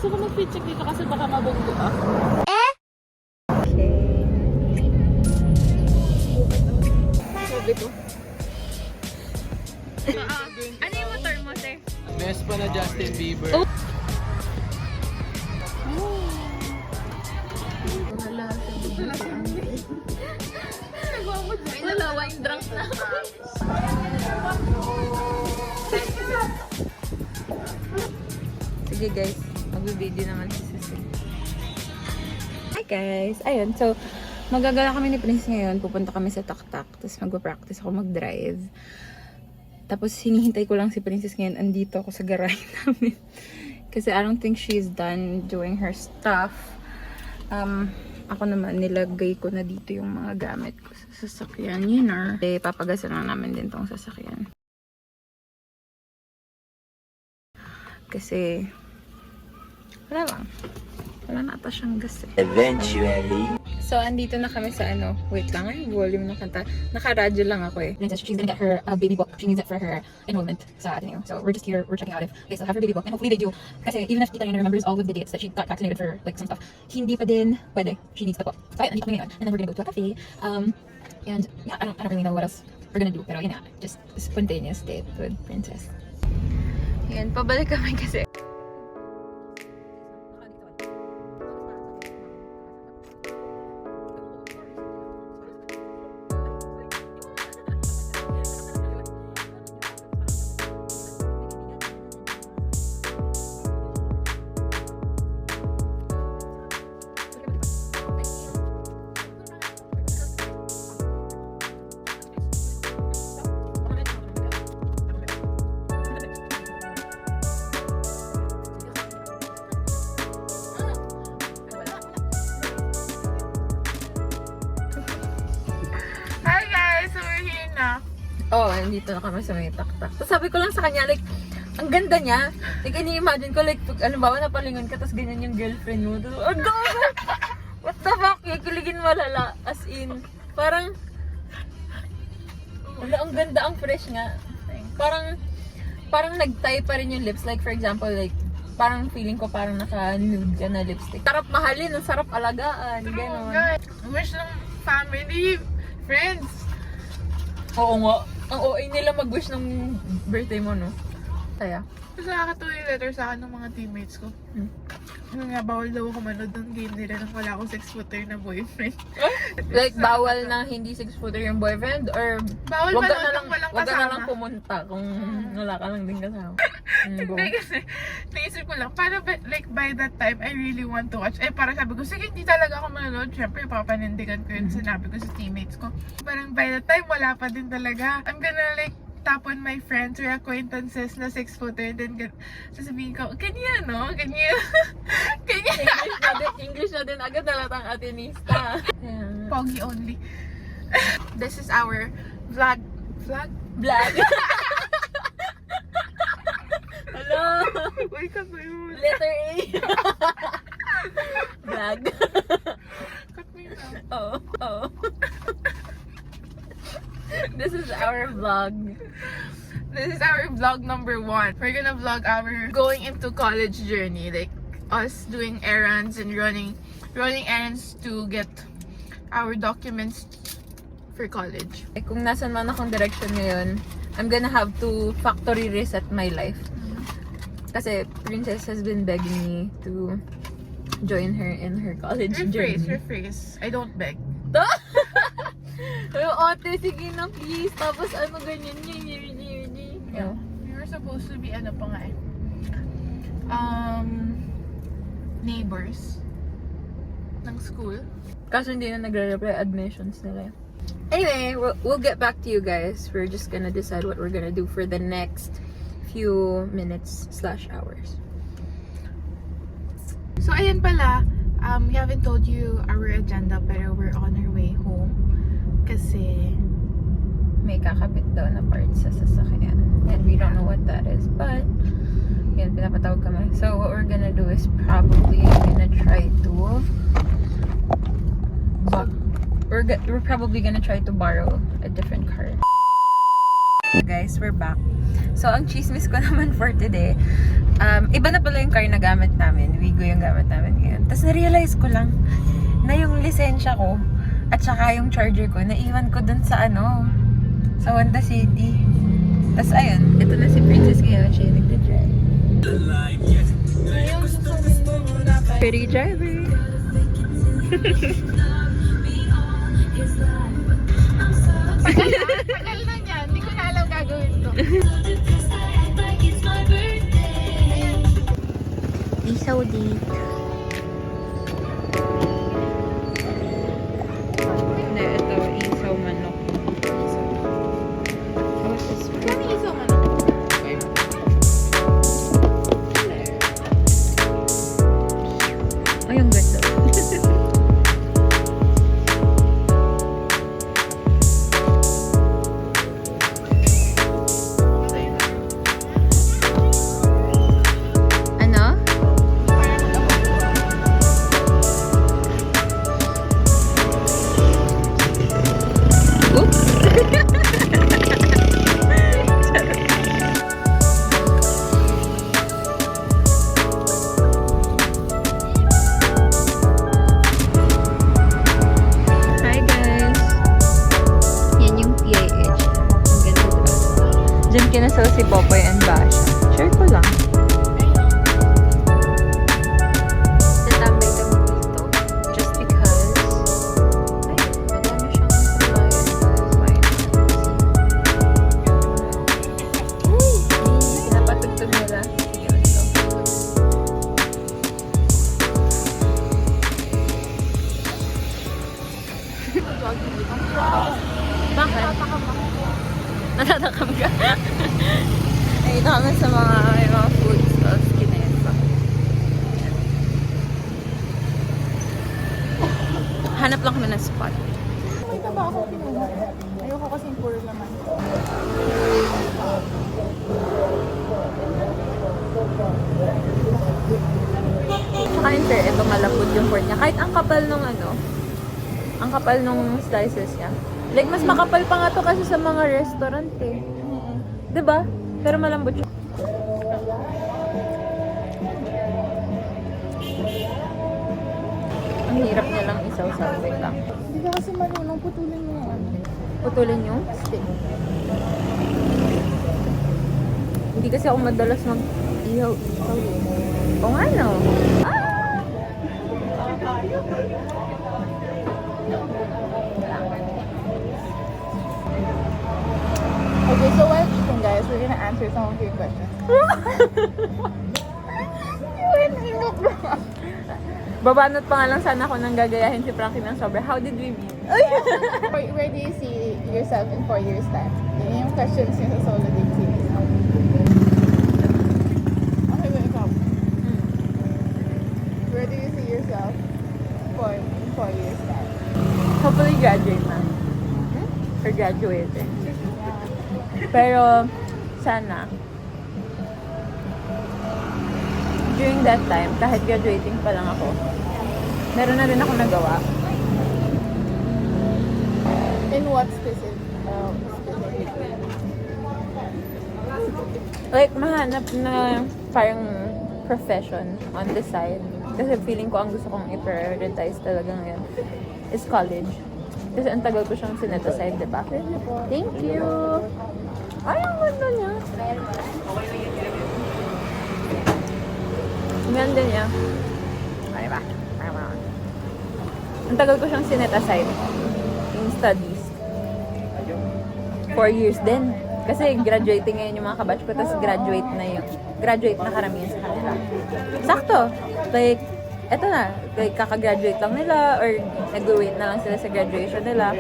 Gusto ko mag-fit check dito kasi baka mabunggo ako. Okay. Sabi ko. Ano yung motor mo, sir? Best pa na Justin Bieber. Oh. Wala. Wala, wine drunk na. Sige guys, mag-video naman si Sisi. Hi guys! Ayun, so magagala kami ni Prince ngayon. Pupunta kami sa Taktak. Tapos mag-practice ako mag-drive. Tapos hinihintay ko lang si Princess ngayon. Andito ako sa garage namin. Kasi I don't think she's done doing her stuff. Ako naman, nilagay ko na dito yung mga gamit ko sa sasakyan. Yun or papagasan na namin din tong sasakyan. Kasi wala lang. Wala na ata siyang gas eh. Eventually. So, andito na kami sa ano. Wait lang, ay, volume ng kanta. Naka-radyo lang ako eh. Princess, she's gonna get her baby book. She needs it for her enrollment sa Ateneo. So, we're just here, we're checking out if they still have her baby book. And hopefully they do. Kasi even if Tita Yana remembers all of the dates that she got vaccinated for, like, some stuff, hindi pa din pwede. She needs the book. So, ayun, andito kami ngayon. And then we're gonna go to a cafe. And yeah, I don't really know what else we're gonna do. Pero yun na, just spontaneous date with Princess. Yan, pabalik kami kasi. Oh, nandito na kami sa may Taktak. So, sabi ko lang sa kanya, like, ang ganda niya. Like, ini-imagine ko, like, alimbawa napalingon ka, tapos ganyan yung girlfriend mo. Tapos, oh, God! What the fuck? Kikiligin malala. As in, parang, wala, ang ganda, ang fresh nga. Parang nag-tie pa rin yung lips. Like, for example, like, parang feeling ko parang naka-nude ka na lipstick. Sarap mahalin, ang sarap alagaan. Ganon. Wish ng family, friends. Oo nga. Ang OA nila mag-wish ng birthday mo, no? Kaya. Kasi nakakatuwa yung letter sa akin ng mga teammates ko. Ano nga, bawal daw ako manood ng game nila nang wala akong 6-footer na boyfriend. Like, bawal na hindi 6-footer yung boyfriend? Or Bawal wag ka manood na lang, ng walang wag ka na kasama. lang pumunta kung wala ka lang din kasama. Hindi kasi, naisip ko lang, para like by that time, I really want to watch. Eh, parang sabi ko, sige, hindi talaga ako manonood. Siyempre, papanindigan ko yun, sinabi ko sa teammates ko. Parang by that time, wala pa din talaga. I'm gonna like, tap on my friends or acquaintances na 6-footer, then sasabihin ko, ganyan, no? Ganyan. Ganyan. English na din agad nalatang atinista. Yeah. Pogi only. This is our vlog. Vlog? Vlog. Hello. Uy, kasi yun. Letter A. Vlog. Cut me now. Oh, oh. This is our vlog. This is our vlog number 1. We're gonna vlog our going into college journey. Like, us doing errands and running errands to get our documents for college. Kung nasan man akong direction ngayon, I'm gonna have to factory reset my life. Kasi Princess has been begging me to join her in her college journey. Rephrase. I don't beg. Ate, sige na please. Tapos ano ganyan Yeah. We were supposed to be ano pa nga eh. Neighbors ng school. Kaso hindi na nagre-reply admissions nila. Anyway, we'll get back to you guys. We're just gonna decide what we're gonna do for the next few minutes / hours. So ayan pala, we haven't told you our agenda pero we're on our way home. Kasi May kakabit daw na part sa sasakyan. And we don't know what that is. But, yan, pinapatawag kami. So, what we're gonna do is probably gonna try to we're probably gonna try to borrow a different car. Guys, we're back. So, ang chismis ko naman for today, iba na pala yung car na gamit namin. We ginagamit namin ngayon. Tapos na-realize ko lang na yung lisensya ko at saka yung charger ko, naiwan ko dun sa sa Wanda City. Tapos ayun, ito na si Princess ngayon. Siya yung nagda-drive. Pretty driver. Tagal na niyan. Hindi ko na alam gagawin to. Isaw date. Hindi, ito, isaw manok. Kami isa man. Ay, ang ganda. Ano? Oops! Hi guys! Yan yung PIH. Ang ganda diba? Diyan kinasal si Popoy and Basha. Share ko lang. Tatambay kami dito. Just because ay, madami siyang kabayan. Fine. Pinapatugtog nila. Sige, let's go. Bakit? Natatakam ka? Ay, ito kami sa may mga food stalls. Kinesa. Hanap lang kami ng spot. May taba ako pinuha. Ayoko kasing puro naman. Saka yun, sir, ito malapot yung pork niya. Kahit ang kapal nung ang kapal nung slices niya. Like, mas makapal pa nga to kasi sa mga restaurant eh. Diba? Pero malambot siya. Ang hirap niya lang isaw-saw. Wait lang. Hindi ka kasi marunong putulin mo yan. Putulin yung steak. Hindi kasi ako madalas mag-ihaw-ihaw eh. O nga no? Ah! Okay, so while eating, guys, we're gonna answer some of your questions. Babanot pa nga lang sana ako nang gagayahin si Frankie ng sobra. How did we meet? Where do you see yourself in 4 years' time? Yan yung questions niyo sa solo date series. Okay, wait, ikaw. Where do you see yourself in 4 years' time? Hopefully graduate na. Or graduating. Pero, sana, during that time, kahit graduating pa lang ako, meron na rin ako nagawa. In what specific? Like, mahanap na parang profession on the side. Kasi feeling ko ang gusto kong i-prioritize talaga ngayon is college. Kasi ang tagal ko siyang sinet aside, diba? Thank you! Ay, ang ganda niya. Ang ganda niya. Ay ba? Ang tagal ko siyang sinet aside. Yung studies. 4 years din. Kasi graduating ngayon yung mga kabatch ko, tapos graduate na karamihan sa kanila. Sakto. Like, eto na. Like, kakagraduate lang nila or nag-wait na lang sila sa graduation nila.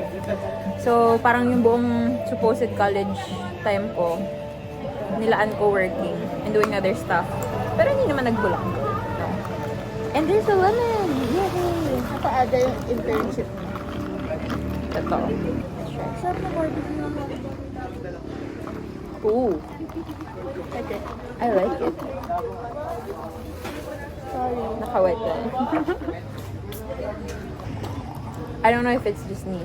So, parang yung buong supposed college time ko, nilaan ko working and doing other stuff. Pero hindi naman nagbulak. No. And there's a lemon! Yay! Naka-ada yung internship niyo. Totoo. Sarap na barbecue naman. Ooh. Okay. I like it. Sorry. Nakawet na. I don't know if it's just me.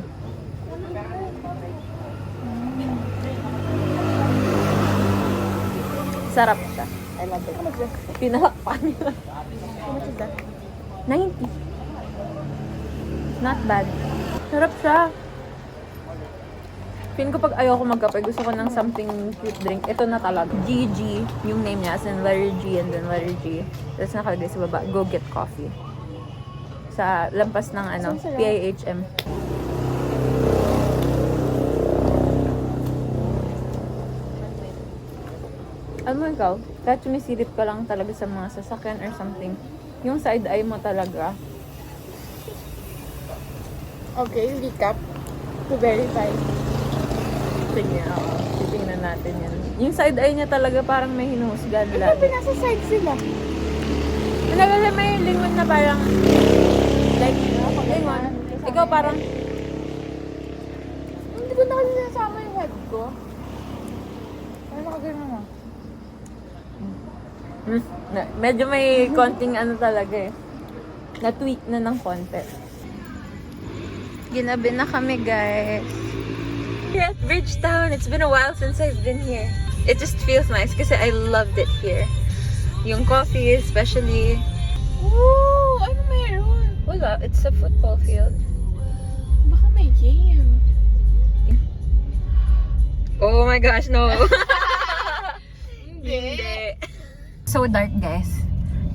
Sarap siya. I love it. How much is that? Pinalakpan niya. How much is that? 90. Not bad. Sarap siya. Feeling ko pag ayoko magkape, gusto ko ng something sweet drink. Ito na talaga. GG, yung name niya, as in letter G and then letter G. Tapos nakalagay sa baba, go get coffee. Sa lampas ng PIHM. Alam mo ikaw, kahit sumisilip ka lang talaga sa mga sasakyan or something, yung side eye mo talaga. Okay, recap to verify. Sige, oo. Titingnan natin yan. Yung side eye niya talaga parang may hinuhusgan lagi. Nasa side sila. Nalala may lingon na parang like, lingon. Ikaw parang Hindi ko na kasi sinasama yung head ko. Ano nakagano mo? medyo may konting talaga eh. Na-tweak na ng konti. Ginabi na kami, guys. Here at Bridgetown. It's been a while since I've been here. It just feels nice kasi I loved it here. Yung coffee especially. Ooh! Ano meron? Wala, it's a football field. Baka may game. Oh my gosh, no. Hindi. So dark, guys.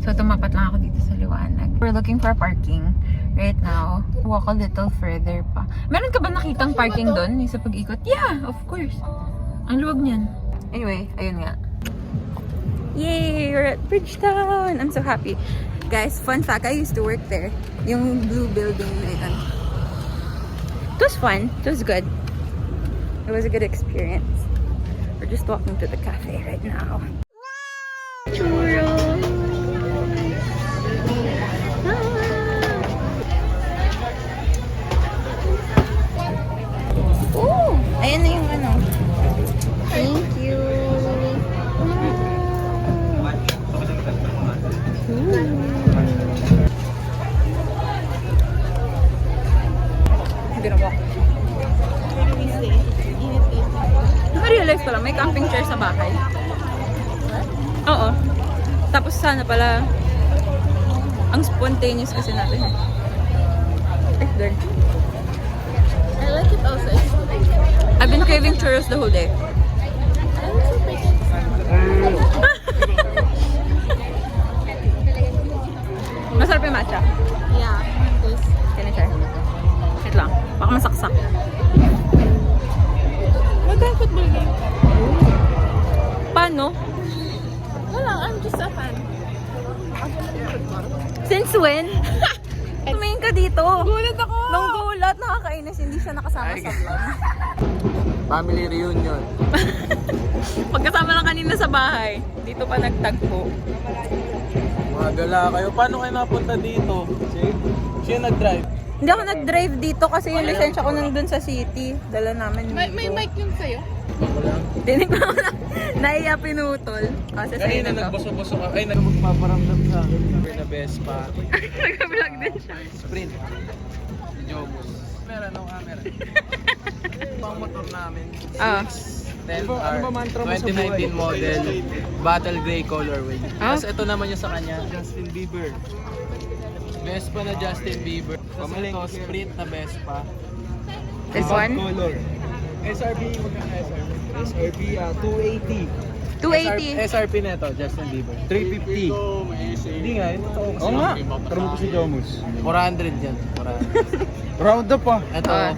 So tumapat lang ako dito sa liwanag. We're looking for parking right now. Walk a little further pa. Meron ka ba nakitang parking doon? Yung sa pag-ikot? Yeah, of course. Ang luwag niyan. Anyway, ayun nga. Yay! We're at Bridgetown! I'm so happy. Guys, fun fact, I used to work there. Yung blue building na yun. It was fun. It was good. It was a good experience. We're just walking to the cafe right now. Churros! Oh! Ayan na yung Thank you! Ginawa ko. Na-realize pala, may camping chair sa bahay. Oo. Tapos sana pala, ang spontaneous kasi natin. Eh, girl. I like it also. I've been craving churros the whole day. Masarap yung matcha. Yeah. This. Can I try? Wait lang. Baka masaksak. Magkano football game? Paano? Wala, I'm just a fan. Since when? Tumingin ka dito. Gulat ako! Nang gulat, nakakainis. Hindi siya nakasama sa vlog. Family reunion. Pagkasama lang kanina sa bahay, dito pa nagtagpo. Mga gala kayo. Paano kayo napunta dito? Siya nag-drive. Hindi ako nag-drive dito kasi yung lisensya ko nandun sa city. Dala namin dito. May mic yung sa'yo? Ako lang. Dinig mo na. Naiya pinutol. Kasi sa'yo Kanina na to. nagboso-boso ka. Ay, magpaparamdam sa akin. Na Vespa. Nag-vlog din siya. Sprint. Jomus. Meron ng camera. Pang motor namin. Ah. 10R. 2019 model. Battle Gray colorway. Ah. Tapos ito naman yung sa kanya. Justin Bieber. Vespa na Justin Bieber. Tapos ito, Sprint na Vespa. This one? Color. SRP, magkano SRP? SRP, 280. 280. SRP na ito, Justin Bieber. 350. Hindi nga, ito totoo kasi. Oo nga, karoon ko si Jomus. 400 yan. 400. Round up pa. Ito, Ah.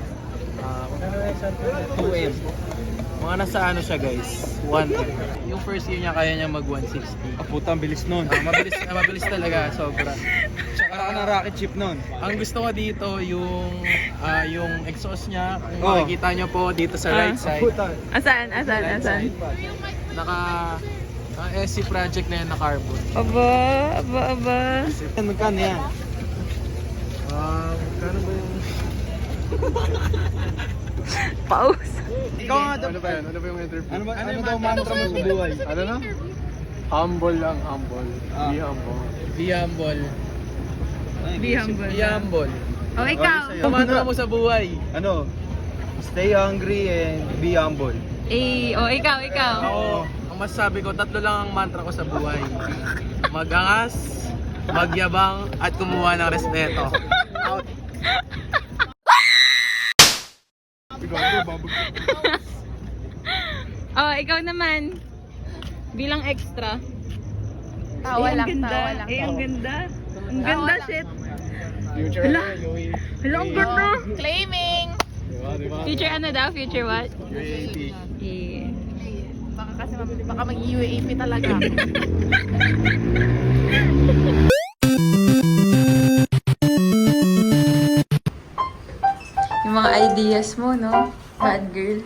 magkano na SRP na? 2M. Mga nasa ano siya guys, 1. Yung first year niya kaya niya mag 160. Ah, puta, ang bilis nun. Mabilis talaga, sobra. Para ka ng rocket ship nun. Ang gusto ko dito yung exhaust niya, kung Oh. makikita niyo po dito sa Ah. right side. Puta. Asan? Right side. Naka SC project na yan na carbon. Aba. Magkano yan? Magkano ba yung... Pause. Ikaw nga daw. Ano ba yan? Ano ba yung interview? Ano daw mantra mo sa buhay? Ano na? Humble lang, humble. Ah. Be humble. Be humble. Be humble. Be humble. O, ikaw. Ang mantra mo sa buhay. Ano? Stay hungry and be humble. Ikaw. Ako, ang masasabi ko, 3 lang ang mantra ko sa buhay. Mag-angas, Magyabang at kumuha ng respeto. Out. Oh, ikaw naman. Bilang extra. Tawa lang, ang ganda. Ang ganda, shit. Hala, ang ganda. Claiming! Future ano daw? Future what? UAP. Yeah. Baka kasi baka mag-UAP talaga. Yung mga ideas mo, no? Bad girl.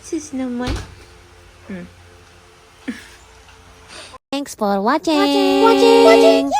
Sis naman. Thanks for watching.